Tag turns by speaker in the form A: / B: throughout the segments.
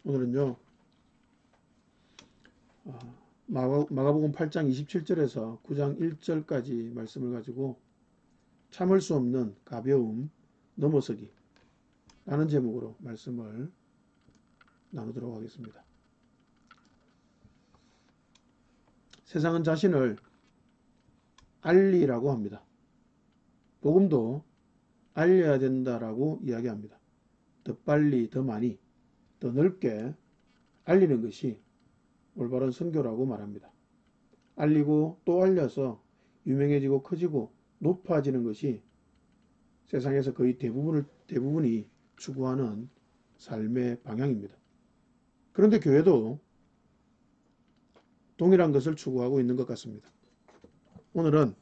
A: 오늘은요, 마가복음 8장 27절에서 9장 1절까지 말씀을 가지고 참을 수 없는 가벼움 넘어서기 라는 제목으로 말씀을 나누도록 하겠습니다. 세상은 자신을 알리라고 합니다. 복음도 알려야 된다라고 이야기합니다. 더 빨리, 더 많이, 더 넓게 알리는 것이 올바른 선교라고 말합니다. 알리고 또 알려서 유명해지고 커지고 높아지는 것이 세상에서 거의 대부분이 추구하는 삶의 방향입니다. 그런데 교회도 동일한 것을 추구하고 있는 것 같습니다. 오늘은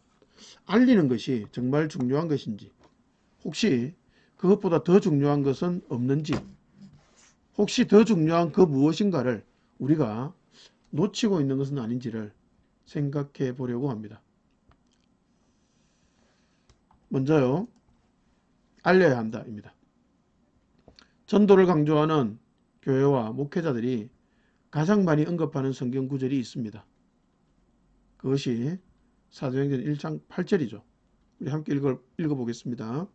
A: 알리는 것이 정말 중요한 것인지, 혹시 그것보다 더 중요한 것은 없는지, 혹시 더 중요한 그 무엇인가를 우리가 놓치고 있는 것은 아닌지를 생각해 보려고 합니다. 먼저요, 알려야 한다입니다. 전도를 강조하는 교회와 목회자들이 가장 많이 언급하는 성경 구절이 있습니다. 그것이 사도행전 1장 8절이죠. 우리 함께 읽어보겠습니다.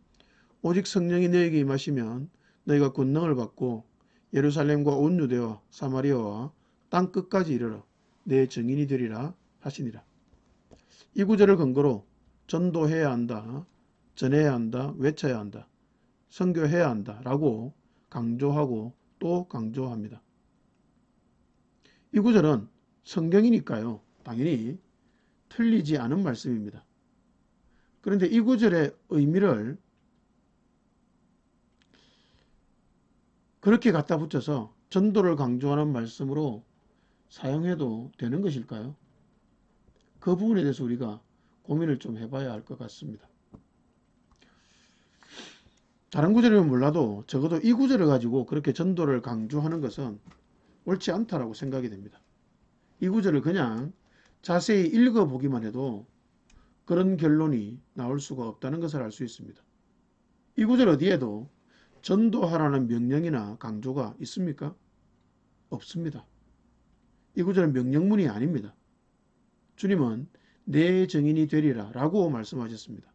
A: 오직 성령이 너에게 임하시면 너희가 권능을 받고 예루살렘과 온 유대와 사마리아와 땅 끝까지 이르러 내 증인이 되리라 하시니라. 이 구절을 근거로 전도해야 한다, 전해야 한다, 외쳐야 한다, 선교해야 한다 라고 강조하고 또 강조합니다. 이 구절은 성경이니까요, 당연히 틀리지 않은 말씀입니다. 그런데 이 구절의 의미를 그렇게 갖다 붙여서 전도를 강조하는 말씀으로 사용해도 되는 것일까요? 그 부분에 대해서 우리가 고민을 좀 해봐야 할 것 같습니다. 다른 구절이면 몰라도 적어도 이 구절을 가지고 그렇게 전도를 강조하는 것은 옳지 않다라고 생각이 됩니다. 이 구절을 그냥 자세히 읽어보기만 해도 그런 결론이 나올 수가 없다는 것을 알 수 있습니다. 이 구절 어디에도 전도하라는 명령이나 강조가 있습니까? 없습니다. 이 구절은 명령문이 아닙니다. 주님은 내 증인이 되리라 라고 말씀하셨습니다.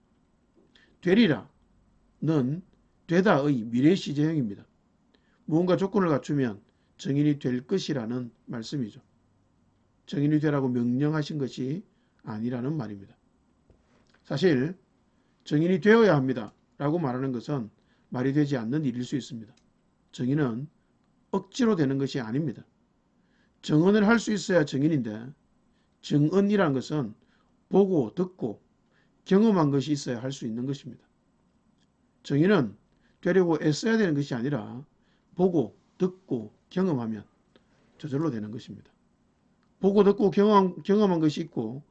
A: 되리라는 되다의 미래 시제형입니다. 무언가 조건을 갖추면 증인이 될 것이라는 말씀이죠. 증인이 되라고 명령하신 것이 아니라는 말입니다. 사실 증인이 되어야 합니다 라고 말하는 것은 말이 되지 않는 일일 수 있습니다. 증인은 억지로 되는 것이 아닙니다. 증언을 할 수 있어야 증인인데, 증언이라는 것은 보고 듣고 경험한 것이 있어야 할 수 있는 것입니다. 증인은 되려고 애써야 되는 것이 아니라 보고 듣고 경험하면 저절로 되는 것입니다. 보고 듣고 경험한 것이 있고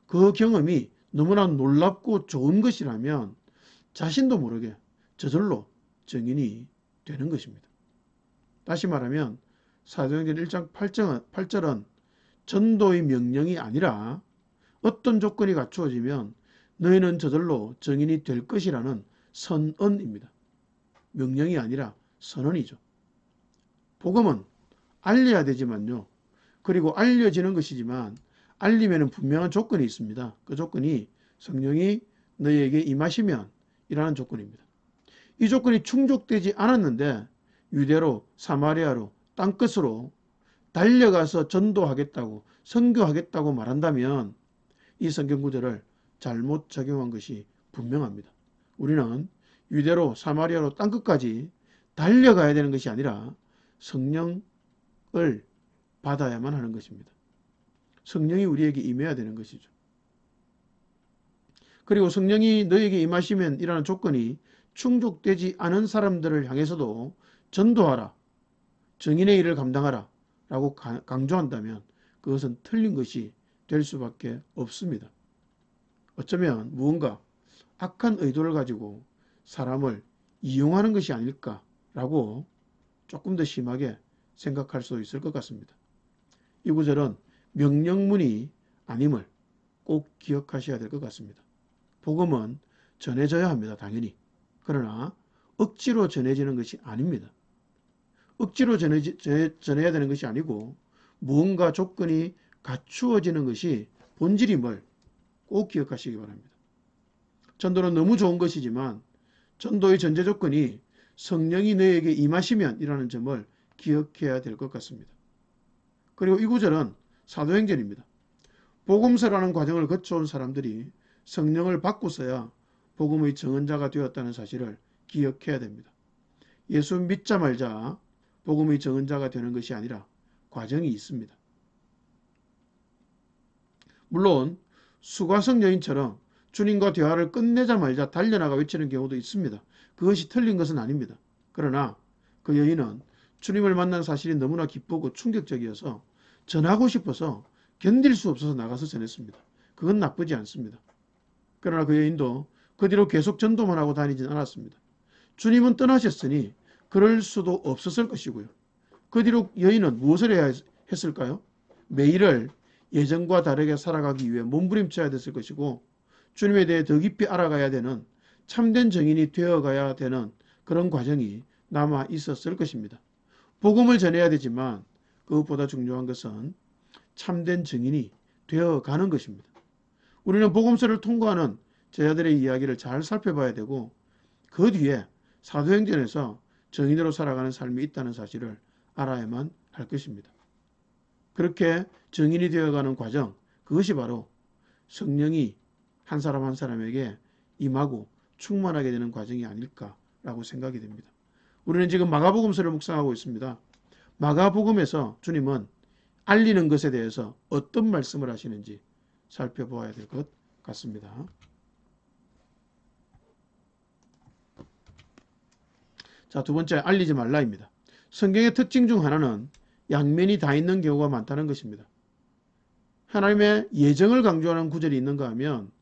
A: 그 경험이 너무나 놀랍고 좋은 것이라면 자신도 모르게 저절로 증인이 되는 것입니다. 다시 말하면 사도행전 1장 8절은 전도의 명령이 아니라 어떤 조건이 갖추어지면 너희는 저절로 증인이 될 것이라는 선언입니다. 명령이 아니라 선언이죠. 복음은 알려야 되지만요, 그리고 알려지는 것이지만 알리면 분명한 조건이 있습니다. 그 조건이 성령이 너희에게 임하시면 이라는 조건입니다. 이 조건이 충족되지 않았는데 유대로 사마리아로 땅끝으로 달려가서 전도하겠다고 선교하겠다고 말한다면 이 성경 구절을 잘못 적용한 것이 분명합니다. 우리는 유대로 사마리아로 땅끝까지 달려가야 되는 것이 아니라 성령을 받아야만 하는 것입니다. 성령이 우리에게 임해야 되는 것이죠. 그리고 성령이 너에게 임하시면 이라는 조건이 충족되지 않은 사람들을 향해서도 전도하라, 증인의 일을 감당하라 라고 강조한다면 그것은 틀린 것이 될 수밖에 없습니다. 어쩌면 무언가 악한 의도를 가지고 사람을 이용하는 것이 아닐까라고 조금 더 심하게 생각할 수 있을 것 같습니다. 이 구절은 명령문이 아님을 꼭 기억하셔야 될 것 같습니다. 복음은 전해져야 합니다. 당연히. 그러나 억지로 전해지는 것이 아닙니다. 억지로 전해야 되는 것이 아니고 무언가 조건이 갖추어지는 것이 본질임을 꼭 기억하시기 바랍니다. 전도는 너무 좋은 것이지만 전도의 전제 조건이 성령이 너에게 임하시면 이라는 점을 기억해야 될 것 같습니다. 그리고 이 구절은 사도행전입니다. 복음서라는 과정을 거쳐온 사람들이 성령을 받고서야 복음의 정언자가 되었다는 사실을 기억해야 됩니다. 예수 믿자 말자 복음의 정언자가 되는 것이 아니라 과정이 있습니다. 물론 수가성 여인처럼 주님과 대화를 끝내자 말자 달려나가 외치는 경우도 있습니다. 그것이 틀린 것은 아닙니다. 그러나 그 여인은 주님을 만난 사실이 너무나 기쁘고 충격적이어서 전하고 싶어서 견딜 수 없어서 나가서 전했습니다. 그건 나쁘지 않습니다. 그러나 그 여인도 그 뒤로 계속 전도만 하고 다니진 않았습니다. 주님은 떠나셨으니 그럴 수도 없었을 것이고요. 그 뒤로 여인은 무엇을 해야 했을까요? 매일을 예전과 다르게 살아가기 위해 몸부림쳐야 됐을 것이고 주님에 대해 더 깊이 알아가야 되는 참된 증인이 되어가야 되는 그런 과정이 남아 있었을 것입니다. 복음을 전해야 되지만 그것보다 중요한 것은 참된 증인이 되어가는 것입니다. 우리는 복음서를 통과하는 제자들의 이야기를 잘 살펴봐야 되고 그 뒤에 사도행전에서 증인으로 살아가는 삶이 있다는 사실을 알아야만 할 것입니다. 그렇게 증인이 되어가는 과정, 그것이 바로 성령이 한 사람 한 사람에게 임하고 충만하게 되는 과정이 아닐까라고 생각이 됩니다. 우리는 지금 마가복음서를 묵상하고 있습니다. 마가복음에서 주님은 알리는 것에 대해서 어떤 말씀을 하시는지 살펴보아야 될 것 같습니다. 자, 두 번째, 알리지 말라입니다. 성경의 특징 중 하나는 양면이 다 있는 경우가 많다는 것입니다. 하나님의 예정을 강조하는 구절이 있는가 하면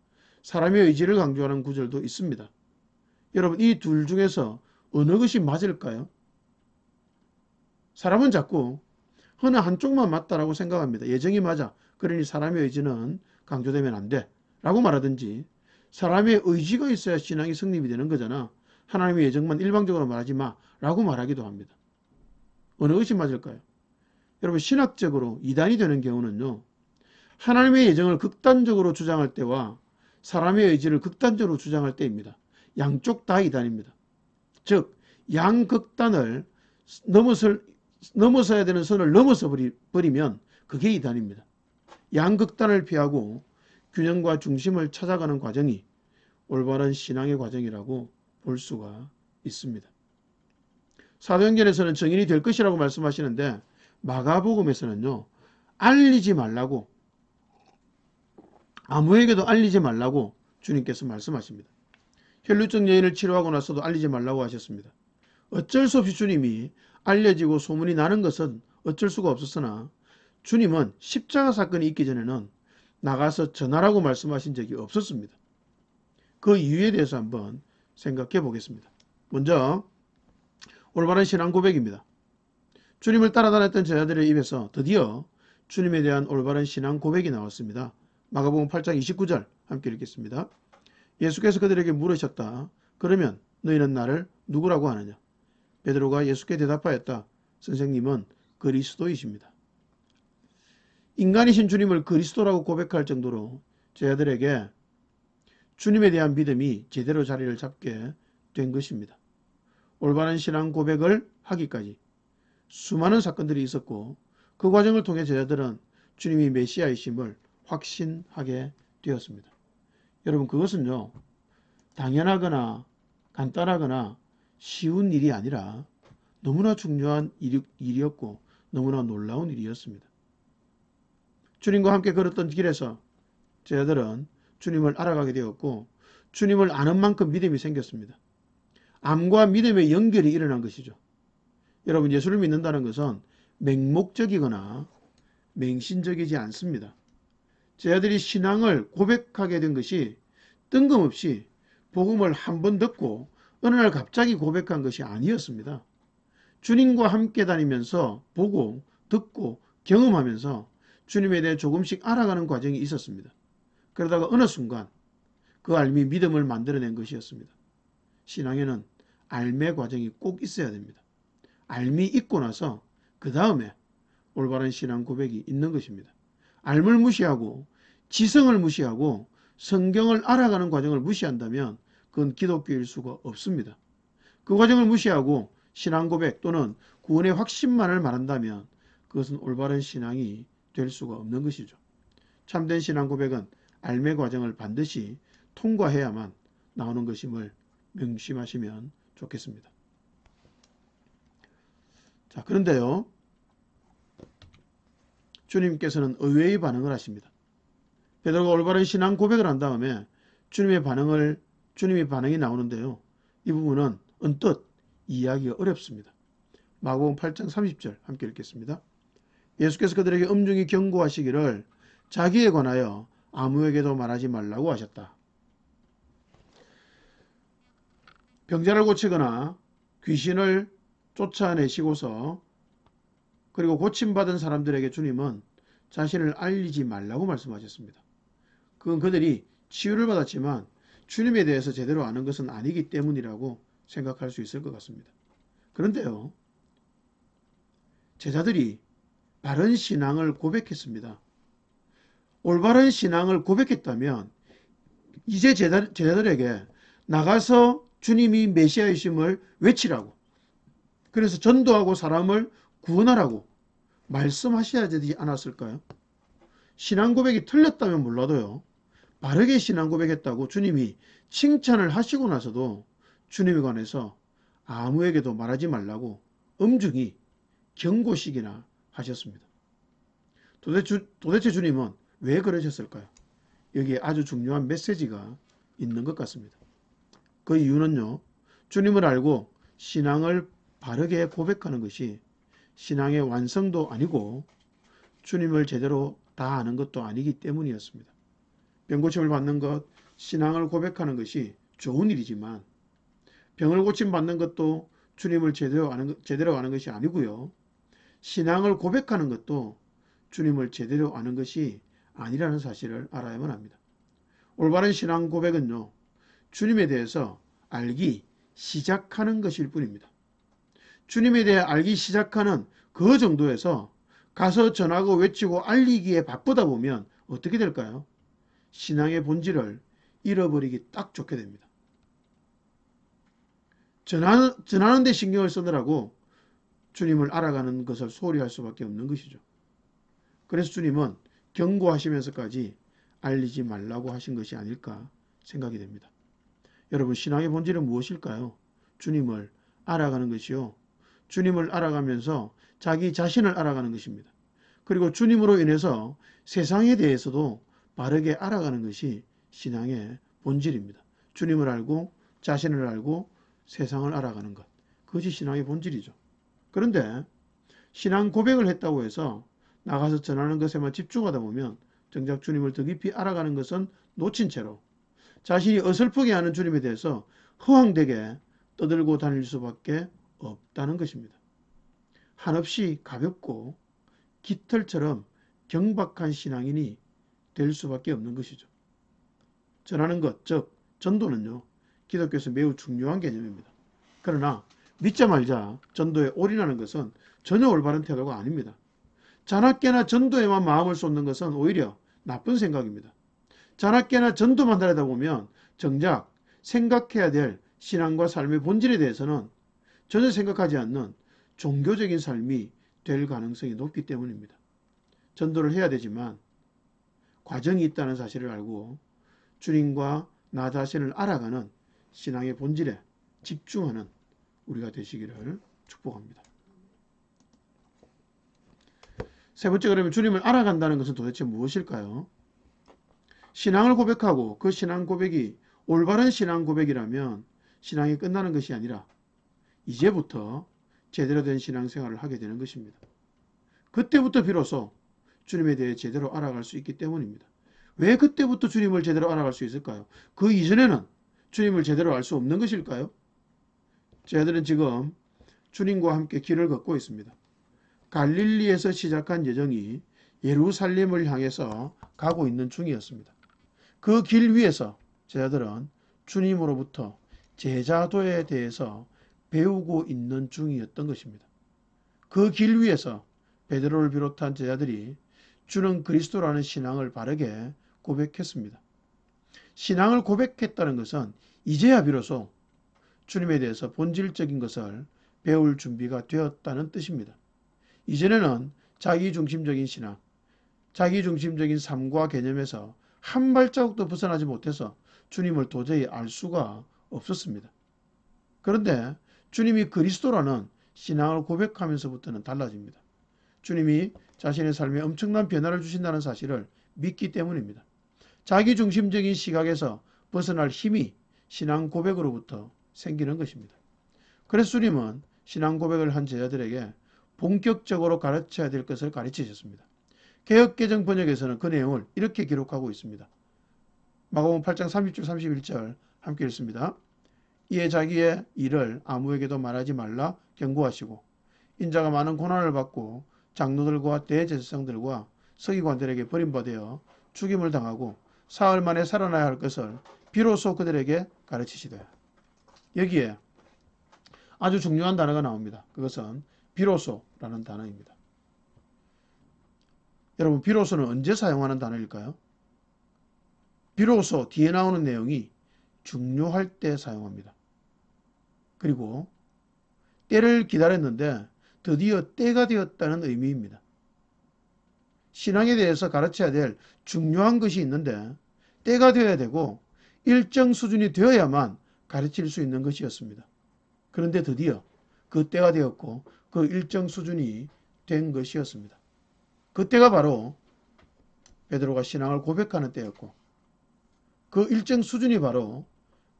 A: 사람의 의지를 강조하는 구절도 있습니다. 여러분, 이 둘 중에서 어느 것이 맞을까요? 사람은 자꾸 어느 한쪽만 맞다라고 생각합니다. 예정이 맞아. 그러니 사람의 의지는 강조되면 안 돼. 라고 말하든지 사람의 의지가 있어야 신앙이 성립이 되는 거잖아. 하나님의 예정만 일방적으로 말하지 마. 라고 말하기도 합니다. 어느 것이 맞을까요? 여러분, 신학적으로 이단이 되는 경우는요. 하나님의 예정을 극단적으로 주장할 때와 사람의 의지를 극단적으로 주장할 때입니다. 양쪽 다 이단입니다. 즉, 양극단을 넘어서야 되는 선을 넘어서 버리면 그게 이단입니다. 양극단을 피하고 균형과 중심을 찾아가는 과정이 올바른 신앙의 과정이라고 볼 수가 있습니다. 사도행전에서는 증인이 될 것이라고 말씀하시는데 마가복음에서는요. 알리지 말라고, 아무에게도 알리지 말라고 주님께서 말씀하십니다. 혈루증 여인을 치료하고 나서도 알리지 말라고 하셨습니다. 어쩔 수 없이 주님이 알려지고 소문이 나는 것은 어쩔 수가 없었으나 주님은 십자가 사건이 있기 전에는 나가서 전하라고 말씀하신 적이 없었습니다. 그 이유에 대해서 한번 생각해 보겠습니다. 먼저 올바른 신앙 고백입니다. 주님을 따라다녔던 제자들의 입에서 드디어 주님에 대한 올바른 신앙 고백이 나왔습니다. 마가복음 8장 29절 함께 읽겠습니다. 예수께서 그들에게 물으셨다. 그러면 너희는 나를 누구라고 하느냐? 베드로가 예수께 대답하였다. 선생님은 그리스도이십니다. 인간이신 주님을 그리스도라고 고백할 정도로 제자들에게 주님에 대한 믿음이 제대로 자리를 잡게 된 것입니다. 올바른 신앙 고백을 하기까지 수많은 사건들이 있었고 그 과정을 통해 제자들은 주님이 메시아이심을 확신하게 되었습니다. 여러분, 그것은요, 당연하거나 간단하거나 쉬운 일이 아니라 너무나 중요한 일이었고 너무나 놀라운 일이었습니다. 주님과 함께 걸었던 길에서 제자들은 주님을 알아가게 되었고 주님을 아는 만큼 믿음이 생겼습니다. 암과 믿음의 연결이 일어난 것이죠. 여러분, 예수를 믿는다는 것은 맹목적이거나 맹신적이지 않습니다. 제자들이 신앙을 고백하게 된 것이 뜬금없이 복음을 한 번 듣고 어느 날 갑자기 고백한 것이 아니었습니다. 주님과 함께 다니면서 보고 듣고 경험하면서 주님에 대해 조금씩 알아가는 과정이 있었습니다. 그러다가 어느 순간 그 알미 믿음을 만들어낸 것이었습니다. 신앙에는 알매 과정이 꼭 있어야 됩니다. 알미 있고 나서 그 다음에 올바른 신앙 고백이 있는 것입니다. 알을 무시하고 지성을 무시하고 성경을 알아가는 과정을 무시한다면 그건 기독교일 수가 없습니다. 그 과정을 무시하고 신앙 고백 또는 구원의 확신만을 말한다면 그것은 올바른 신앙이 될 수가 없는 것이죠. 참된 신앙 고백은 알매 과정을 반드시 통과해야만 나오는 것임을 명심하시면 좋겠습니다. 자, 그런데요, 주님께서는 의외의 반응을 하십니다. 베드로가 올바른 신앙 고백을 한 다음에 주님의 반응이 나오는데요. 이 부분은 언뜻 이해하기가 어렵습니다. 마가복음 8장 30절 함께 읽겠습니다. 예수께서 그들에게 엄중히 경고하시기를 자기에 관하여 아무에게도 말하지 말라고 하셨다. 병자를 고치거나 귀신을 쫓아내시고서 그리고 고침받은 사람들에게 주님은 자신을 알리지 말라고 말씀하셨습니다. 그건 그들이 치유를 받았지만 주님에 대해서 제대로 아는 것은 아니기 때문이라고 생각할 수 있을 것 같습니다. 그런데요, 제자들이 바른 신앙을 고백했습니다. 올바른 신앙을 고백했다면 이제 제자들에게 나가서 주님이 메시아이심을 외치라고, 그래서 전도하고 사람을 구원하라고 말씀하셔야 되지 않았을까요? 신앙 고백이 틀렸다면 몰라도요, 바르게 신앙 고백했다고 주님이 칭찬을 하시고 나서도 주님에 관해서 아무에게도 말하지 말라고 엄중히 경고식이나 하셨습니다. 도대체 주님은 왜 그러셨을까요? 여기에 아주 중요한 메시지가 있는 것 같습니다. 그 이유는요, 주님을 알고 신앙을 바르게 고백하는 것이 신앙의 완성도 아니고 주님을 제대로 다 아는 것도 아니기 때문이었습니다. 병고침을 받는 것, 신앙을 고백하는 것이 좋은 일이지만 병을 고침받는 것도 주님을 제대로 아는 것이 아니고요. 신앙을 고백하는 것도 주님을 제대로 아는 것이 아니라는 사실을 알아야만 합니다. 올바른 신앙 고백은요, 주님에 대해서 알기 시작하는 것일 뿐입니다. 주님에 대해 알기 시작하는 그 정도에서 가서 전하고 외치고 알리기에 바쁘다 보면 어떻게 될까요? 신앙의 본질을 잃어버리기 딱 좋게 됩니다. 전하는 데 신경을 쓰느라고 주님을 알아가는 것을 소홀히 할 수밖에 없는 것이죠. 그래서 주님은 경고하시면서까지 알리지 말라고 하신 것이 아닐까 생각이 됩니다. 여러분, 신앙의 본질은 무엇일까요? 주님을 알아가는 것이요, 주님을 알아가면서 자기 자신을 알아가는 것입니다. 그리고 주님으로 인해서 세상에 대해서도 바르게 알아가는 것이 신앙의 본질입니다. 주님을 알고 자신을 알고 세상을 알아가는 것, 그것이 신앙의 본질이죠. 그런데 신앙 고백을 했다고 해서 나가서 전하는 것에만 집중하다 보면 정작 주님을 더 깊이 알아가는 것은 놓친 채로 자신이 어설프게 하는 주님에 대해서 허황되게 떠들고 다닐 수밖에 없다는 것입니다. 한없이 가볍고 깃털처럼 경박한 신앙인이 될 수밖에 없는 것이죠. 전하는 것, 즉 전도는요, 기독교에서 매우 중요한 개념입니다. 그러나 믿자 말자 전도에 올인하는 것은 전혀 올바른 태도가 아닙니다. 자나깨나 전도에만 마음을 쏟는 것은 오히려 나쁜 생각입니다. 자나깨나 전도만 하려다 보면 정작 생각해야 될 신앙과 삶의 본질에 대해서는 전혀 생각하지 않는 종교적인 삶이 될 가능성이 높기 때문입니다. 전도를 해야 되지만 과정이 있다는 사실을 알고 주님과 나 자신을 알아가는 신앙의 본질에 집중하는 우리가 되시기를 축복합니다. 세 번째, 그러면 주님을 알아간다는 것은 도대체 무엇일까요? 신앙을 고백하고 그 신앙 고백이 올바른 신앙 고백이라면 신앙이 끝나는 것이 아니라 이제부터 제대로 된 신앙생활을 하게 되는 것입니다. 그때부터 비로소 주님에 대해 제대로 알아갈 수 있기 때문입니다. 왜 그때부터 주님을 제대로 알아갈 수 있을까요? 그 이전에는 주님을 제대로 알 수 없는 것일까요? 저희들은 지금 주님과 함께 길을 걷고 있습니다. 갈릴리에서 시작한 여정이 예루살렘을 향해서 가고 있는 중이었습니다. 그 길 위에서 제자들은 주님으로부터 제자도에 대해서 배우고 있는 중이었던 것입니다. 그 길 위에서 베드로를 비롯한 제자들이 주는 그리스도라는 신앙을 바르게 고백했습니다. 신앙을 고백했다는 것은 이제야 비로소 주님에 대해서 본질적인 것을 배울 준비가 되었다는 뜻입니다. 이전에는 자기중심적인 신앙, 자기중심적인 삶과 개념에서 한 발자국도 벗어나지 못해서 주님을 도저히 알 수가 없었습니다. 그런데 주님이 그리스도라는 신앙을 고백하면서부터는 달라집니다. 주님이 자신의 삶에 엄청난 변화를 주신다는 사실을 믿기 때문입니다. 자기중심적인 시각에서 벗어날 힘이 신앙 고백으로부터 생기는 것입니다. 그래서 주님은 신앙 고백을 한 제자들에게 본격적으로 가르쳐야 될 것을 가르치셨습니다. 개역개정 번역에서는 그 내용을 이렇게 기록하고 있습니다. 마가복음 8장 30절 31절 함께 읽습니다. 이에 자기의 일을 아무에게도 말하지 말라 경고하시고 인자가 많은 고난을 받고 장로들과 대제사장들과 서기관들에게 버림받아 죽임을 당하고 사흘 만에 살아나야 할 것을 비로소 그들에게 가르치시되. 여기에 아주 중요한 단어가 나옵니다. 그것은 비로소라는 단어입니다. 여러분, 비로소는 언제 사용하는 단어일까요? 비로소 뒤에 나오는 내용이 중요할 때 사용합니다. 그리고 때를 기다렸는데 드디어 때가 되었다는 의미입니다. 신앙에 대해서 가르쳐야 될 중요한 것이 있는데 때가 되어야 되고 일정 수준이 되어야만 가르칠 수 있는 것이었습니다. 그런데 드디어 그 때가 되었고 그 일정 수준이 된 것이었습니다. 그때가 바로 베드로가 신앙을 고백하는 때였고 그 일정 수준이 바로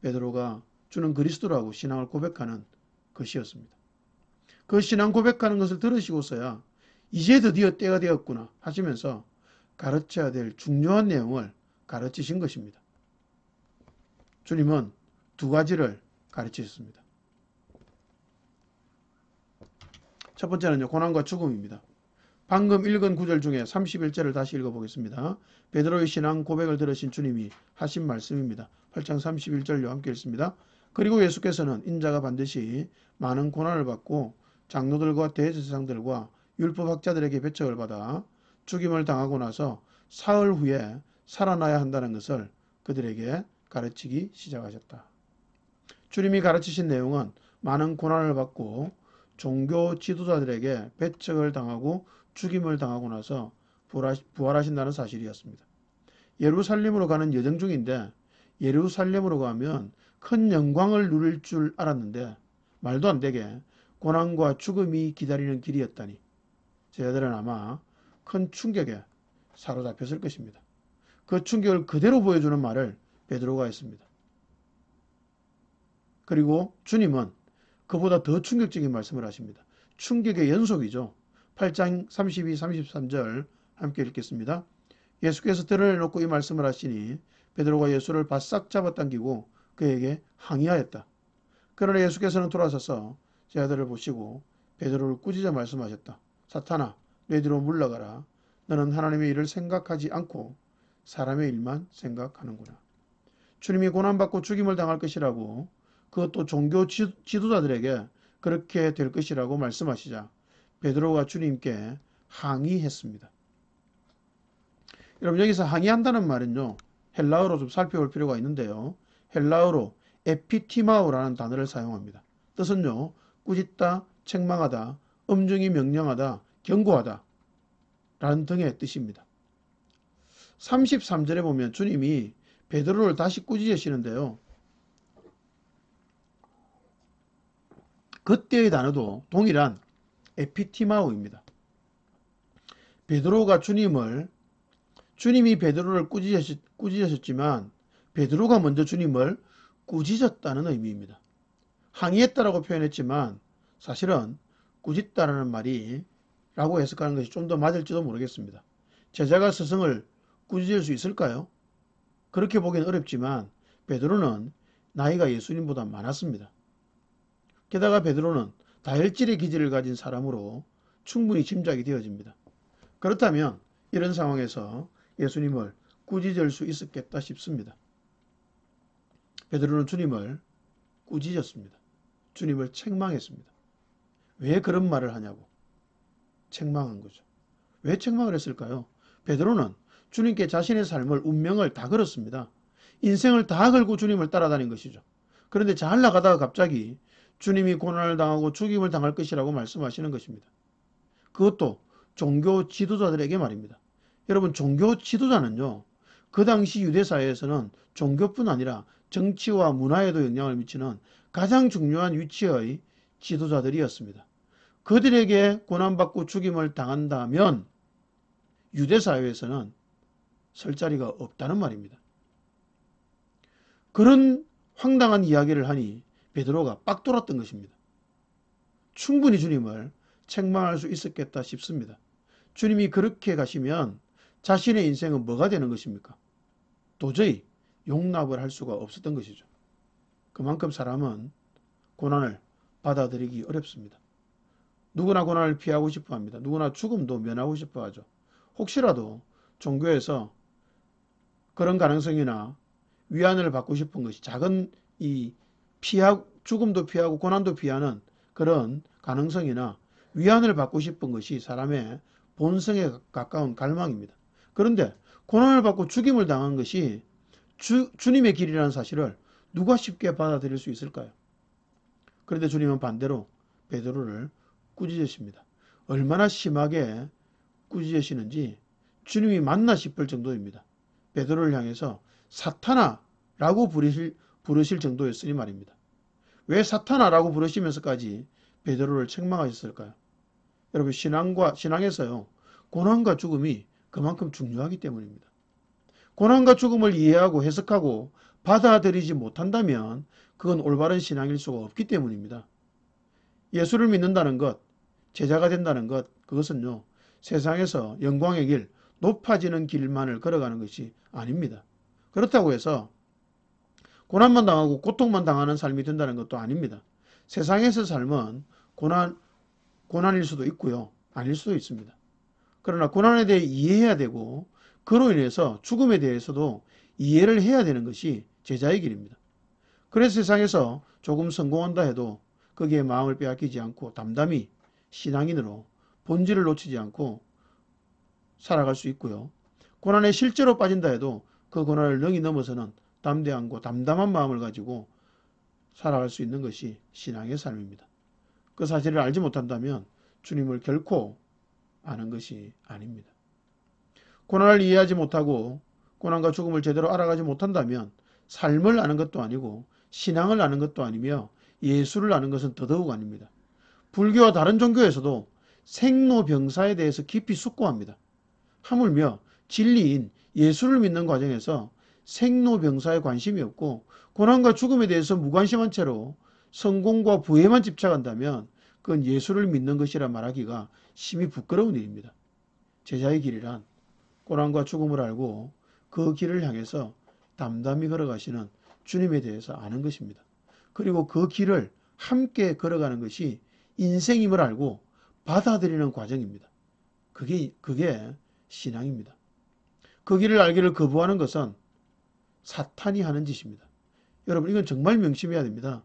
A: 베드로가 주는 그리스도라고 신앙을 고백하는 것이었습니다. 그 신앙 고백하는 것을 들으시고서야 이제 드디어 때가 되었구나 하시면서 가르쳐야 될 중요한 내용을 가르치신 것입니다. 주님은 두 가지를 가르치셨습니다. 첫 번째는요, 고난과 죽음입니다. 방금 읽은 구절 중에 31절을 다시 읽어보겠습니다. 베드로의 신앙 고백을 들으신 주님이 하신 말씀입니다. 8장 31절로 함께 읽습니다. 그리고 예수께서는 인자가 반드시 많은 고난을 받고 장로들과 대제사장들과 율법학자들에게 배척을 받아 죽임을 당하고 나서 사흘 후에 살아나야 한다는 것을 그들에게 가르치기 시작하셨다. 주님이 가르치신 내용은 많은 고난을 받고 종교 지도자들에게 배척을 당하고 죽임을 당하고 나서 부활하신다는 사실이었습니다. 예루살렘으로 가는 여정 중인데 예루살렘으로 가면 큰 영광을 누릴 줄 알았는데 말도 안 되게 고난과 죽음이 기다리는 길이었다니 제자들은 아마 큰 충격에 사로잡혔을 것입니다. 그 충격을 그대로 보여주는 말을 베드로가 했습니다. 그리고 주님은 그보다 더 충격적인 말씀을 하십니다. 충격의 연속이죠. 8장 32, 33절 함께 읽겠습니다. 예수께서 드러내놓고 이 말씀을 하시니 베드로가 예수를 바싹 잡아당기고 그에게 항의하였다. 그러나 예수께서는 돌아서서 제자들을 보시고 베드로를 꾸짖어 말씀하셨다. 사탄아, 내 뒤로 물러가라. 너는 하나님의 일을 생각하지 않고 사람의 일만 생각하는구나. 주님이 고난받고 죽임을 당할 것이라고 그것도 종교 지도자들에게 그렇게 될 것이라고 말씀하시자 베드로가 주님께 항의했습니다. 여러분, 여기서 항의한다는 말은요, 헬라어로 좀 살펴볼 필요가 있는데요. 헬라어로 에피티마오라는 단어를 사용합니다. 뜻은요, 꾸짖다, 책망하다, 엄중히 명령하다, 경고하다 라는 등의 뜻입니다. 33절에 보면 주님이 베드로를 다시 꾸짖으시는데요. 그때의 단어도 동일한 에피티마오입니다. 베드로가 주님이 베드로를 꾸짖으셨지만 베드로가 먼저 주님을 꾸짖었다는 의미입니다. 항의했다라고 표현했지만 사실은 꾸짖다라는 말이 라고 해석하는 것이 좀 더 맞을지도 모르겠습니다. 제자가 스승을 꾸짖을 수 있을까요? 그렇게 보기는 어렵지만 베드로는 나이가 예수님보다 많았습니다. 게다가 베드로는 다혈질의 기질을 가진 사람으로 충분히 짐작이 되어집니다. 그렇다면 이런 상황에서 예수님을 꾸짖을 수 있었겠다 싶습니다. 베드로는 주님을 꾸짖었습니다. 주님을 책망했습니다. 왜 그런 말을 하냐고. 책망한 거죠. 왜 책망을 했을까요? 베드로는 주님께 자신의 삶을 운명을 다 걸었습니다. 인생을 다 걸고 주님을 따라다닌 것이죠. 그런데 잘 나가다가 갑자기 주님이 고난을 당하고 죽임을 당할 것이라고 말씀하시는 것입니다. 그것도 종교 지도자들에게 말입니다. 여러분, 종교 지도자는요, 그 당시 유대 사회에서는 종교뿐 아니라 정치와 문화에도 영향을 미치는 가장 중요한 위치의 지도자들이었습니다. 그들에게 고난받고 죽임을 당한다면 유대 사회에서는 설 자리가 없다는 말입니다. 그런 황당한 이야기를 하니 베드로가 빡 돌았던 것입니다. 충분히 주님을 책망할 수 있었겠다 싶습니다. 주님이 그렇게 가시면 자신의 인생은 뭐가 되는 것입니까? 도저히 용납을 할 수가 없었던 것이죠. 그만큼 사람은 고난을 받아들이기 어렵습니다. 누구나 고난을 피하고 싶어 합니다. 누구나 죽음도 면하고 싶어 하죠. 혹시라도 종교에서 그런 가능성이나 위안을 받고 싶은 것이 작은 죽음도 피하고 고난도 피하는 그런 가능성이나 위안을 받고 싶은 것이 사람의 본성에 가까운 갈망입니다. 그런데 고난을 받고 죽임을 당한 것이 주님의 길이라는 사실을 누가 쉽게 받아들일 수 있을까요? 그런데 주님은 반대로 베드로를 꾸짖으십니다. 얼마나 심하게 꾸짖으시는지 주님이 맞나 싶을 정도입니다. 베드로를 향해서 사탄아라고 부르실 정도였으니 말입니다. 왜 사탄아라고 부르시면서까지 베드로를 책망하셨을까요? 여러분, 신앙에서요, 고난과 죽음이 그만큼 중요하기 때문입니다. 고난과 죽음을 이해하고 해석하고 받아들이지 못한다면 그건 올바른 신앙일 수가 없기 때문입니다. 예수를 믿는다는 것, 제자가 된다는 것, 그것은요, 세상에서 영광의 길, 높아지는 길만을 걸어가는 것이 아닙니다. 그렇다고 해서 고난만 당하고 고통만 당하는 삶이 된다는 것도 아닙니다. 세상에서 삶은 고난일 수도 있고요, 아닐 수도 있습니다. 그러나 고난에 대해 이해해야 되고 그로 인해서 죽음에 대해서도 이해를 해야 되는 것이 제자의 길입니다. 그래서 세상에서 조금 성공한다 해도 거기에 마음을 빼앗기지 않고 담담히 신앙인으로 본질을 놓치지 않고 살아갈 수 있고요. 고난에 실제로 빠진다 해도 그 고난을 능히 넘어서는 담대함과 담담한 마음을 가지고 살아갈 수 있는 것이 신앙의 삶입니다. 그 사실을 알지 못한다면 주님을 결코 아는 것이 아닙니다. 고난을 이해하지 못하고 고난과 죽음을 제대로 알아가지 못한다면 삶을 아는 것도 아니고 신앙을 아는 것도 아니며 예수를 아는 것은 더더욱 아닙니다. 불교와 다른 종교에서도 생로병사에 대해서 깊이 숙고합니다. 하물며 진리인 예수를 믿는 과정에서 생로병사에 관심이 없고 고난과 죽음에 대해서 무관심한 채로 성공과 부에만 집착한다면 그건 예수를 믿는 것이라 말하기가 심히 부끄러운 일입니다. 제자의 길이란 고난과 죽음을 알고 그 길을 향해서 담담히 걸어가시는 주님에 대해서 아는 것입니다. 그리고 그 길을 함께 걸어가는 것이 인생임을 알고 받아들이는 과정입니다. 그게 신앙입니다. 그 길을 알기를 거부하는 것은 사탄이 하는 짓입니다. 여러분, 이건 정말 명심해야 됩니다.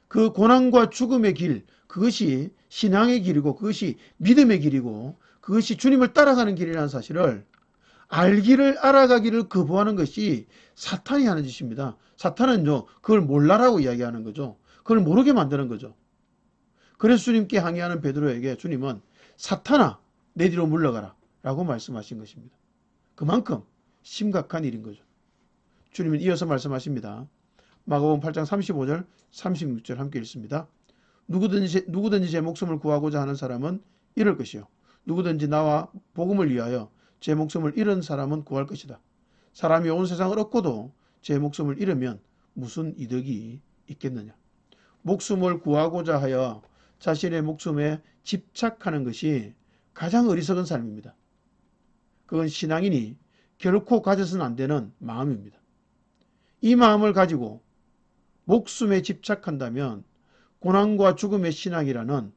A: 그 고난과 죽음의 길, 그것이 신앙의 길이고 그것이 믿음의 길이고 그것이 주님을 따라가는 길이라는 사실을 알기를 알아가기를 거부하는 것이 사탄이 하는 짓입니다. 사탄은요, 그걸 몰라라고 이야기하는 거죠. 그걸 모르게 만드는 거죠. 그래서 주님께 항의하는 베드로에게 주님은 사탄아, 내 뒤로 물러가라 라고 말씀하신 것입니다. 그만큼 심각한 일인 거죠. 주님은 이어서 말씀하십니다. 마가복음 8장 35절 36절 함께 읽습니다. 누구든지 제 목숨을 구하고자 하는 사람은 잃을 것이요, 누구든지 나와 복음을 위하여 제 목숨을 잃은 사람은 구할 것이다. 사람이 온 세상을 얻고도 제 목숨을 잃으면 무슨 이득이 있겠느냐. 목숨을 구하고자 하여 자신의 목숨에 집착하는 것이 가장 어리석은 삶입니다. 그건 신앙인이 결코 가져서는 안 되는 마음입니다. 이 마음을 가지고 목숨에 집착한다면 고난과 죽음의 신앙이라는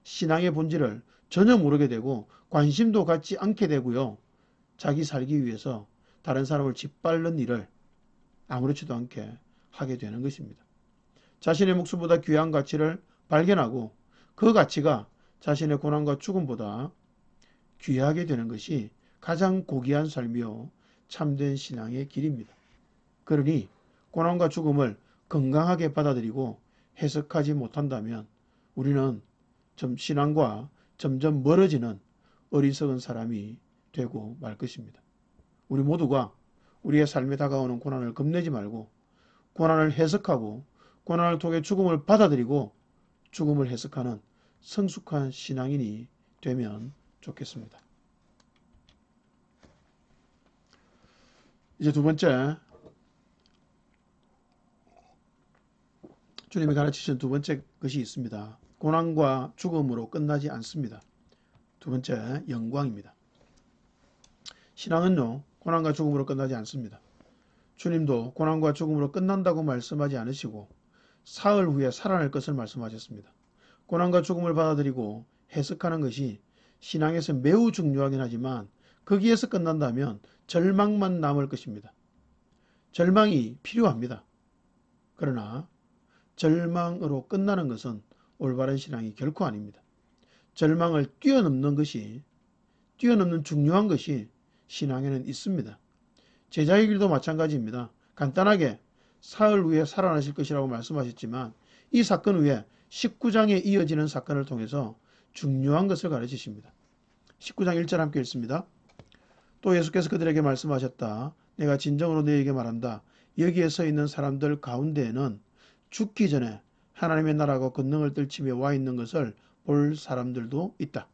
A: 신앙의 본질을 전혀 모르게 되고 관심도 갖지 않게 되고요. 자기 살기 위해서 다른 사람을 짓밟는 일을 아무렇지도 않게 하게 되는 것입니다. 자신의 목숨보다 귀한 가치를 발견하고 그 가치가 자신의 고난과 죽음보다 귀하게 되는 것이 가장 고귀한 삶이요 참된 신앙의 길입니다. 그러니 고난과 죽음을 건강하게 받아들이고 해석하지 못한다면 우리는 신앙과 점점 멀어지는 어리석은 사람이 되고 말 것입니다. 우리 모두가 우리의 삶에 다가오는 고난을 겁내지 말고 고난을 해석하고 고난을 통해 죽음을 받아들이고 죽음을 해석하는 성숙한 신앙인이 되면 좋겠습니다. 이제 두 번째, 주님이 가르치신 두 번째 것이 있습니다. 고난과 죽음으로 끝나지 않습니다. 두 번째, 영광입니다. 신앙은요, 고난과 죽음으로 끝나지 않습니다. 주님도 고난과 죽음으로 끝난다고 말씀하지 않으시고 사흘 후에 살아날 것을 말씀하셨습니다. 고난과 죽음을 받아들이고 해석하는 것이 신앙에서 매우 중요하긴 하지만 거기에서 끝난다면 절망만 남을 것입니다. 절망이 필요합니다. 그러나 절망으로 끝나는 것은 올바른 신앙이 결코 아닙니다. 절망을 뛰어넘는 중요한 것이 신앙에는 있습니다. 제자의 길도 마찬가지입니다. 간단하게 사흘 후에 살아나실 것이라고 말씀하셨지만 이 사건 후에 19장에 이어지는 사건을 통해서 중요한 것을 가르치십니다. 19장 1절 함께 읽습니다. 또 예수께서 그들에게 말씀하셨다. 내가 진정으로 너희에게 말한다. 여기에 서 있는 사람들 가운데에는 죽기 전에 하나님의 나라가 권능을 떨치며 와 있는 것을 볼 사람들도 있다.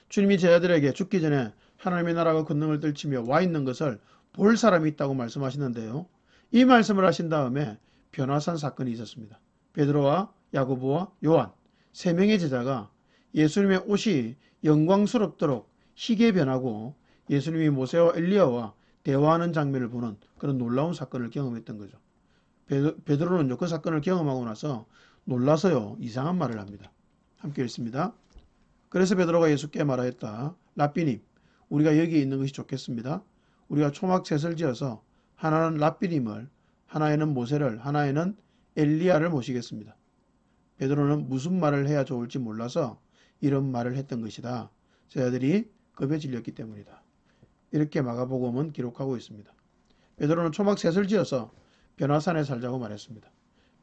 A: 주님이 제자들에게 죽기 전에 하나님의 나라가 권능을 떨치며 와 있는 것을 볼 사람이 있다고 말씀하시는데요. 이 말씀을 하신 다음에 변화산 사건이 있었습니다. 베드로와 야고보와 요한 세 명의 제자가 예수님의 옷이 영광스럽도록 희게 변하고 예수님이 모세와 엘리야와 대화하는 장면을 보는 그런 놀라운 사건을 경험했던 거죠. 베드로는요, 그 사건을 경험하고 나서 놀라서요 이상한 말을 합니다. 함께 읽습니다. 그래서 베드로가 예수께 말하였다. 랍비님, 우리가 여기 있는 것이 좋겠습니다. 우리가 초막 셋을 지어서 하나는 랍비님을, 하나에는 모세를, 하나에는 엘리야를 모시겠습니다. 베드로는 무슨 말을 해야 좋을지 몰라서 이런 말을 했던 것이다. 제자들이 겁에 질렸기 때문이다. 이렇게 마가복음은 기록하고 있습니다. 베드로는 초막 셋을 지어서 변화산에 살자고 말했습니다.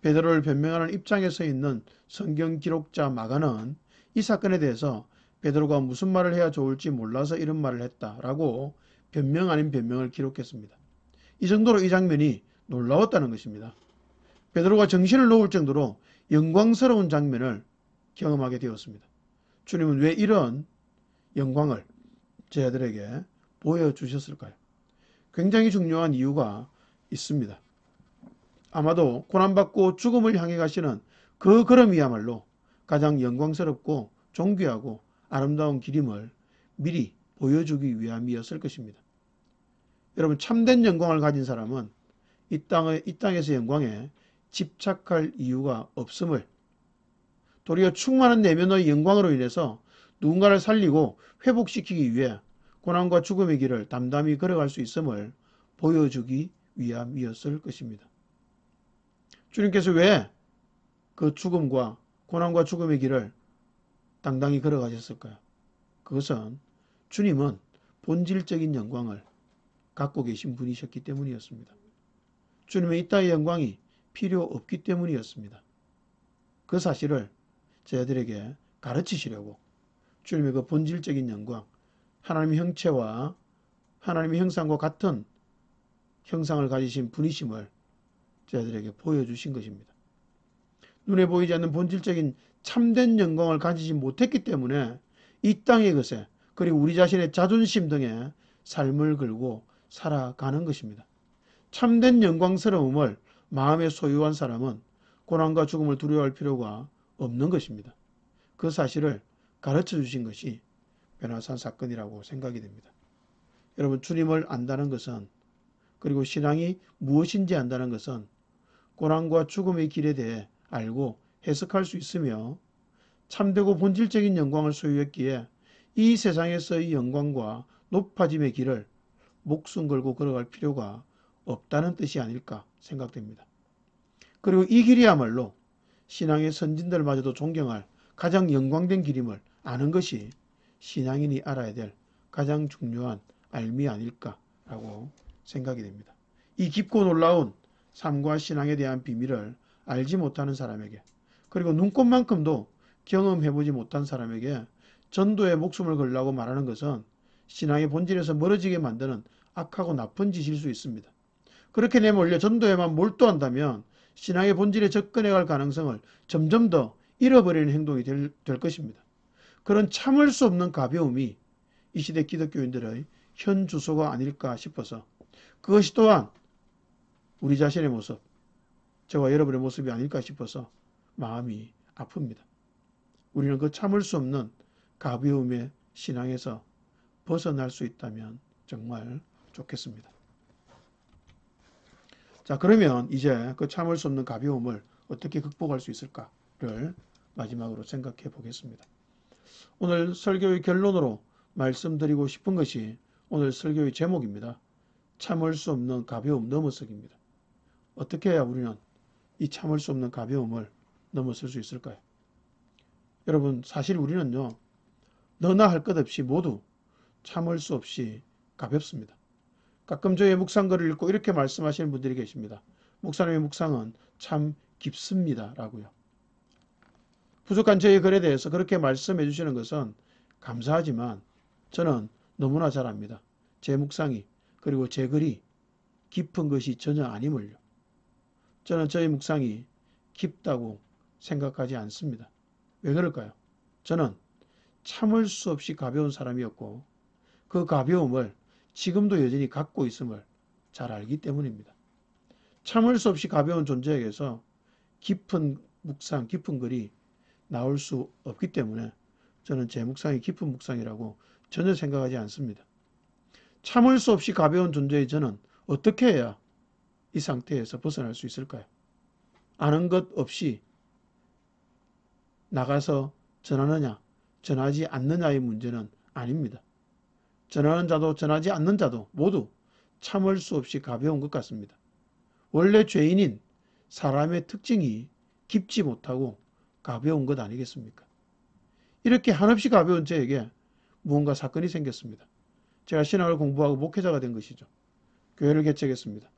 A: 베드로를 변명하는 입장에 서 있는 성경 기록자 마가는 이 사건에 대해서 베드로가 무슨 말을 해야 좋을지 몰라서 이런 말을 했다라고 변명 아닌 변명을 기록했습니다. 이 정도로 이 장면이 놀라웠다는 것입니다. 베드로가 정신을 놓을 정도로 영광스러운 장면을 경험하게 되었습니다. 주님은 왜 이런 영광을 제자들에게 보여주셨을까요? 굉장히 중요한 이유가 있습니다. 아마도 고난받고 죽음을 향해 가시는 그 걸음이야말로 가장 영광스럽고 존귀하고 아름다운 길임을 미리 보여주기 위함이었을 것입니다. 여러분, 참된 영광을 가진 사람은 이 땅에서 영광에 집착할 이유가 없음을, 도리어 충만한 내면의 영광으로 인해서 누군가를 살리고 회복시키기 위해 고난과 죽음의 길을 담담히 걸어갈 수 있음을 보여주기 위함이었을 것입니다. 주님께서 왜 그 죽음과 고난과 죽음의 길을 당당히 걸어가셨을까요? 그것은 주님은 본질적인 영광을 갖고 계신 분이셨기 때문이었습니다. 주님의 이 땅의 영광이 필요 없기 때문이었습니다. 그 사실을 저희들에게 가르치시려고 주님의 그 본질적인 영광, 하나님의 형체와 하나님의 형상과 같은 형상을 가지신 분이심을 저희들에게 보여주신 것입니다. 눈에 보이지 않는 본질적인 참된 영광을 가지지 못했기 때문에 이 땅의 것에, 그리고 우리 자신의 자존심 등에 삶을 걸고 살아가는 것입니다. 참된 영광스러움을 마음에 소유한 사람은 고난과 죽음을 두려워할 필요가 없는 것입니다. 그 사실을 가르쳐 주신 것이 변화산 사건이라고 생각이 됩니다. 여러분, 주님을 안다는 것은, 그리고 신앙이 무엇인지 안다는 것은 고난과 죽음의 길에 대해 알고 해석할 수 있으며 참되고 본질적인 영광을 소유했기에 이 세상에서의 영광과 높아짐의 길을 목숨 걸고 걸어갈 필요가 없다는 뜻이 아닐까 생각됩니다. 그리고 이 길이야말로 신앙의 선진들마저도 존경할 가장 영광된 길임을 아는 것이 신앙인이 알아야 될 가장 중요한 알미 아닐까라고 생각이 됩니다. 이 깊고 놀라운 삶과 신앙에 대한 비밀을 알지 못하는 사람에게, 그리고 눈꽃만큼도 경험해보지 못한 사람에게 전도에 목숨을 걸라고 말하는 것은 신앙의 본질에서 멀어지게 만드는 악하고 나쁜 짓일 수 있습니다. 그렇게 내몰려 전도에만 몰두한다면 신앙의 본질에 접근해갈 가능성을 점점 더 잃어버리는 행동이 될 것입니다. 그런 참을 수 없는 가벼움이 이 시대 기독교인들의 현 주소가 아닐까 싶어서, 그것이 또한 우리 자신의 모습, 저와 여러분의 모습이 아닐까 싶어서 마음이 아픕니다. 우리는 그 참을 수 없는 가벼움의 신앙에서 벗어날 수 있다면 정말 좋겠습니다. 자, 그러면 이제 그 참을 수 없는 가벼움을 어떻게 극복할 수 있을까를 마지막으로 생각해 보겠습니다. 오늘 설교의 결론으로 말씀드리고 싶은 것이 오늘 설교의 제목입니다. 참을 수 없는 가벼움 넘어서기입니다. 어떻게 해야 우리는 이 참을 수 없는 가벼움을 넘어설 수 있을까요? 여러분, 사실 우리는요, 너나 할 것 없이 모두 참을 수 없이 가볍습니다. 가끔 저의 묵상글을 읽고 이렇게 말씀하시는 분들이 계십니다. 목사님의 묵상은 참 깊습니다 라고요. 부족한 저의 글에 대해서 그렇게 말씀해 주시는 것은 감사하지만 저는 너무나 잘 압니다. 제 묵상이, 그리고 제 글이 깊은 것이 전혀 아님을요. 저는 저의 묵상이 깊다고 생각하지 않습니다. 왜 그럴까요? 저는 참을 수 없이 가벼운 사람이었고 그 가벼움을 지금도 여전히 갖고 있음을 잘 알기 때문입니다. 참을 수 없이 가벼운 존재에게서 깊은 묵상, 깊은 글이 나올 수 없기 때문에 저는 제 묵상이 깊은 묵상이라고 전혀 생각하지 않습니다. 참을 수 없이 가벼운 존재의 저는 어떻게 해야 이 상태에서 벗어날 수 있을까요? 아는 것 없이 나가서 전하느냐, 전하지 않느냐의 문제는 아닙니다. 전하는 자도 전하지 않는 자도 모두 참을 수 없이 가벼운 것 같습니다. 원래 죄인인 사람의 특징이 깊지 못하고 가벼운 것 아니겠습니까? 이렇게 한없이 가벼운 저에게 무언가 사건이 생겼습니다. 제가 신학을 공부하고 목회자가 된 것이죠. 교회를 개척했습니다.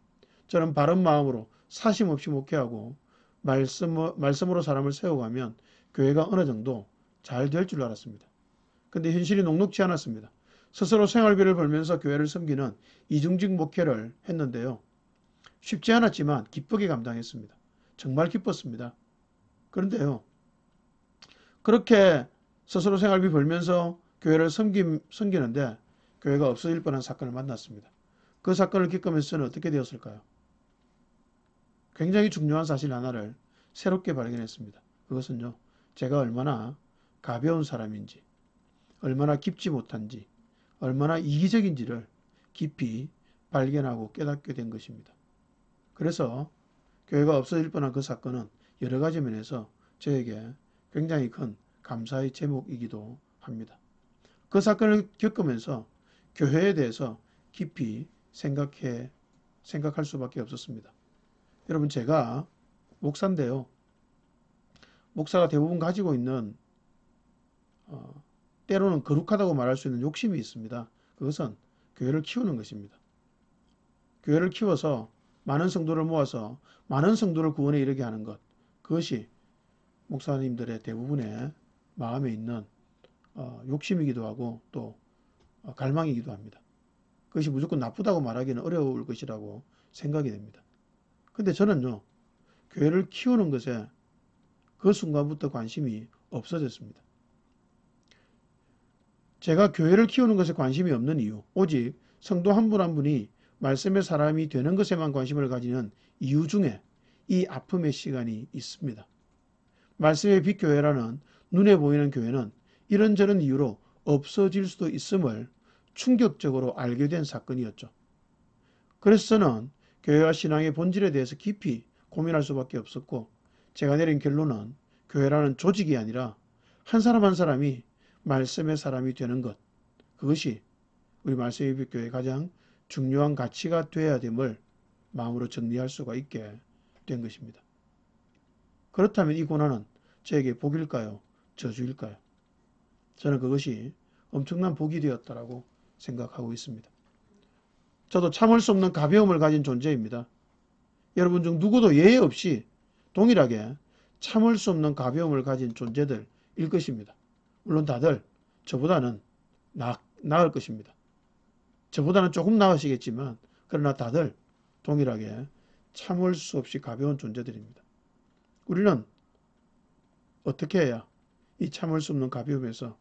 A: 저는 바른 마음으로 사심 없이 목회하고 말씀으로 사람을 세워가면 교회가 어느 정도 잘 될 줄 알았습니다. 근데 현실이 녹록지 않았습니다. 스스로 생활비를 벌면서 교회를 섬기는 이중직 목회를 했는데요. 쉽지 않았지만 기쁘게 감당했습니다. 정말 기뻤습니다. 그런데요, 그렇게 스스로 생활비 벌면서 교회를 섬기는데 교회가 없어질 뻔한 사건을 만났습니다. 그 사건을 겪으면서 저는 어떻게 되었을까요? 굉장히 중요한 사실 하나를 새롭게 발견했습니다. 그것은요, 제가 얼마나 가벼운 사람인지, 얼마나 깊지 못한지, 얼마나 이기적인지를 깊이 발견하고 깨닫게 된 것입니다. 그래서 교회가 없어질 뻔한 그 사건은 여러 가지 면에서 저에게 굉장히 큰 감사의 제목이기도 합니다. 그 사건을 겪으면서 교회에 대해서 깊이 생각할 수밖에 없었습니다. 여러분, 제가 목사인데요. 목사가 대부분 가지고 있는 때로는 거룩하다고 말할 수 있는 욕심이 있습니다. 그것은 교회를 키우는 것입니다. 교회를 키워서 많은 성도를 모아서 많은 성도를 구원에 이르게 하는 것, 그것이 목사님들의 대부분의 마음에 있는 욕심이기도 하고 또 갈망이기도 합니다. 그것이 무조건 나쁘다고 말하기는 어려울 것이라고 생각이 됩니다. 근데 저는요, 교회를 키우는 것에 그 순간부터 관심이 없어졌습니다. 제가 교회를 키우는 것에 관심이 없는 이유, 오직 성도 한 분 한 분이 말씀의 사람이 되는 것에만 관심을 가지는 이유 중에 이 아픔의 시간이 있습니다. 말씀의 빛교회라는 눈에 보이는 교회는 이런저런 이유로 없어질 수도 있음을 충격적으로 알게 된 사건이었죠. 그래서 저는 교회와 신앙의 본질에 대해서 깊이 고민할 수밖에 없었고, 제가 내린 결론은 교회라는 조직이 아니라 한 사람 한 사람이 말씀의 사람이 되는 것, 그것이 우리 말씀의 빛교회의 가장 중요한 가치가 되어야 됨을 마음으로 정리할 수가 있게 된 것입니다. 그렇다면 이 고난은 저에게 복일까요? 저주일까요? 저는 그것이 엄청난 복이 되었다라고 생각하고 있습니다. 저도 참을 수 없는 가벼움을 가진 존재입니다. 여러분 중 누구도 예외 없이 동일하게 참을 수 없는 가벼움을 가진 존재들일 것입니다. 물론 다들 저보다는 나을 것입니다. 저보다는 조금 나으시겠지만 그러나 다들 동일하게 참을 수 없이 가벼운 존재들입니다. 우리는 어떻게 해야 이 참을 수 없는 가벼움에서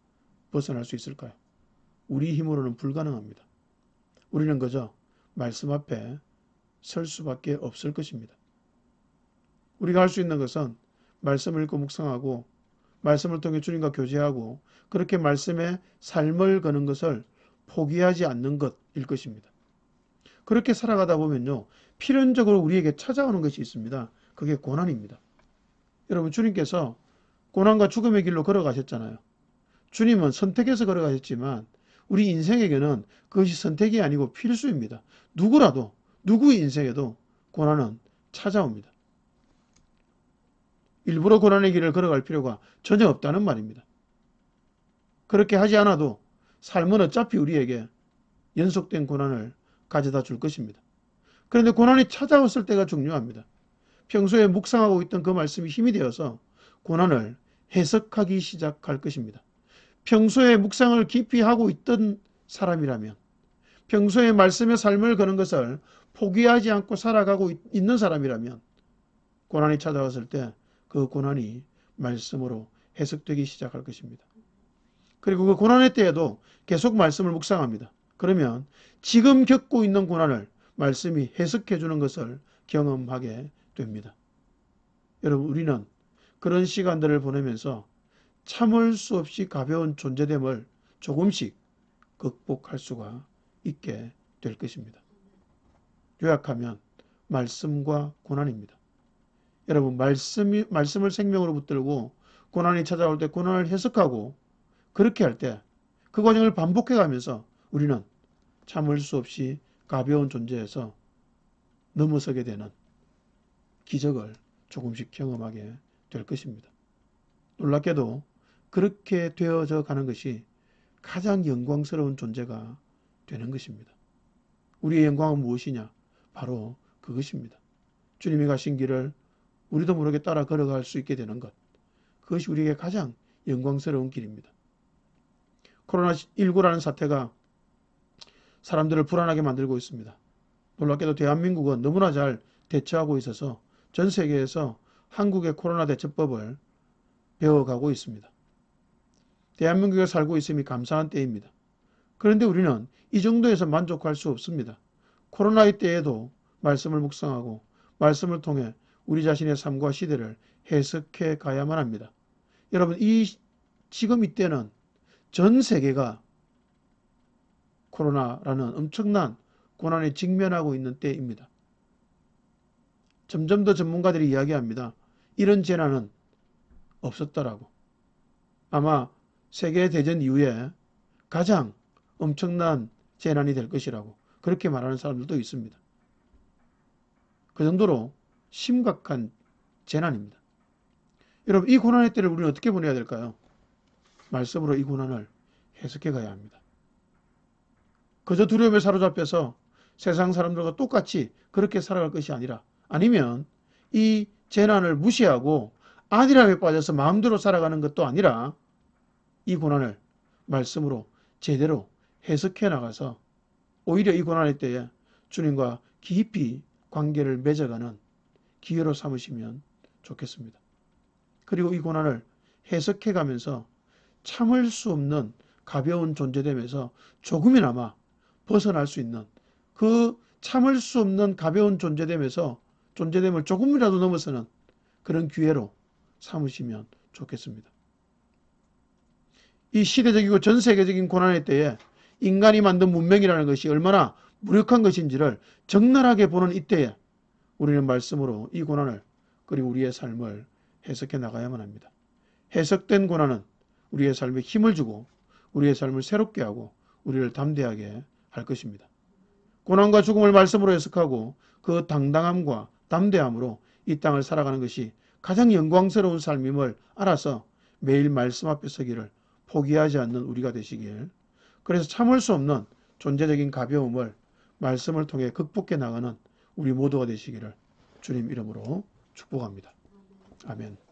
A: 벗어날 수 있을까요? 우리 힘으로는 불가능합니다. 우리는 그저 말씀 앞에 설 수밖에 없을 것입니다. 우리가 할 수 있는 것은 말씀을 읽고 묵상하고 말씀을 통해 주님과 교제하고 그렇게 말씀에 삶을 거는 것을 포기하지 않는 것일 것입니다. 그렇게 살아가다 보면요. 필연적으로 우리에게 찾아오는 것이 있습니다. 그게 고난입니다. 여러분 주님께서 고난과 죽음의 길로 걸어가셨잖아요. 주님은 선택해서 걸어가셨지만 우리 인생에게는 그것이 선택이 아니고 필수입니다. 누구라도 누구의 인생에도 고난은 찾아옵니다. 일부러 고난의 길을 걸어갈 필요가 전혀 없다는 말입니다. 그렇게 하지 않아도 삶은 어차피 우리에게 연속된 고난을 가져다 줄 것입니다. 그런데 고난이 찾아왔을 때가 중요합니다. 평소에 묵상하고 있던 그 말씀이 힘이 되어서 고난을 해석하기 시작할 것입니다. 평소에 묵상을 깊이 하고 있던 사람이라면, 평소에 말씀의 삶을 거는 것을 포기하지 않고 살아가고 있는 사람이라면 고난이 찾아왔을 때 그 고난이 말씀으로 해석되기 시작할 것입니다. 그리고 그 고난의 때에도 계속 말씀을 묵상합니다. 그러면 지금 겪고 있는 고난을 말씀이 해석해 주는 것을 경험하게 됩니다. 여러분 우리는 그런 시간들을 보내면서 참을 수 없이 가벼운 존재됨을 조금씩 극복할 수가 있게 될 것입니다. 요약하면 말씀과 고난입니다. 여러분 말씀을 생명으로 붙들고 고난이 찾아올 때 고난을 해석하고 그렇게 할 때 그 과정을 반복해 가면서 우리는 참을 수 없이 가벼운 존재에서 넘어서게 되는 기적을 조금씩 경험하게 될 것입니다. 놀랍게도 그렇게 되어져 가는 것이 가장 영광스러운 존재가 되는 것입니다. 우리의 영광은 무엇이냐? 바로 그것입니다. 주님이 가신 길을 우리도 모르게 따라 걸어갈 수 있게 되는 것. 그것이 우리에게 가장 영광스러운 길입니다. 코로나19라는 사태가 사람들을 불안하게 만들고 있습니다. 놀랍게도 대한민국은 너무나 잘 대처하고 있어서 전 세계에서 한국의 코로나 대처법을 배워가고 있습니다. 대한민국에 살고 있음이 감사한 때입니다. 그런데 우리는 이 정도에서 만족할 수 없습니다. 코로나의 때에도 말씀을 묵상하고 말씀을 통해 우리 자신의 삶과 시대를 해석해 가야만 합니다. 여러분 지금 이때는 전 세계가 코로나라는 엄청난 고난에 직면하고 있는 때입니다. 점점 더 전문가들이 이야기합니다. 이런 재난은 없었다라고. 아마 세계대전 이후에 가장 엄청난 재난이 될 것이라고 그렇게 말하는 사람들도 있습니다. 그 정도로 심각한 재난입니다. 여러분 이 고난의 때를 우리는 어떻게 보내야 될까요? 말씀으로 이 고난을 해석해 가야 합니다. 그저 두려움에 사로잡혀서 세상 사람들과 똑같이 그렇게 살아갈 것이 아니라 아니면 이 재난을 무시하고 안일함에 빠져서 마음대로 살아가는 것도 아니라 이 고난을 말씀으로 제대로 해석해 나가서 오히려 이 고난의 때에 주님과 깊이 관계를 맺어가는 기회로 삼으시면 좋겠습니다. 그리고 이 고난을 해석해 가면서 참을 수 없는 가벼운 존재됨에서 조금이나마 벗어날 수 있는 그 참을 수 없는 가벼운 존재됨을 조금이라도 넘어서는 그런 기회로 삼으시면 좋겠습니다. 이 시대적이고 전 세계적인 고난의 때에 인간이 만든 문명이라는 것이 얼마나 무력한 것인지를 적나라하게 보는 이때에 우리는 말씀으로 이 고난을 그리고 우리의 삶을 해석해 나가야만 합니다. 해석된 고난은 우리의 삶에 힘을 주고 우리의 삶을 새롭게 하고 우리를 담대하게 할 것입니다. 고난과 죽음을 말씀으로 해석하고 그 당당함과 담대함으로 이 땅을 살아가는 것이 가장 영광스러운 삶임을 알아서 매일 말씀 앞에 서기를 포기하지 않는 우리가 되시길 그래서 참을 수 없는 존재적인 가벼움을 말씀을 통해 극복해 나가는 우리 모두가 되시기를 주님 이름으로 축복합니다. 아멘.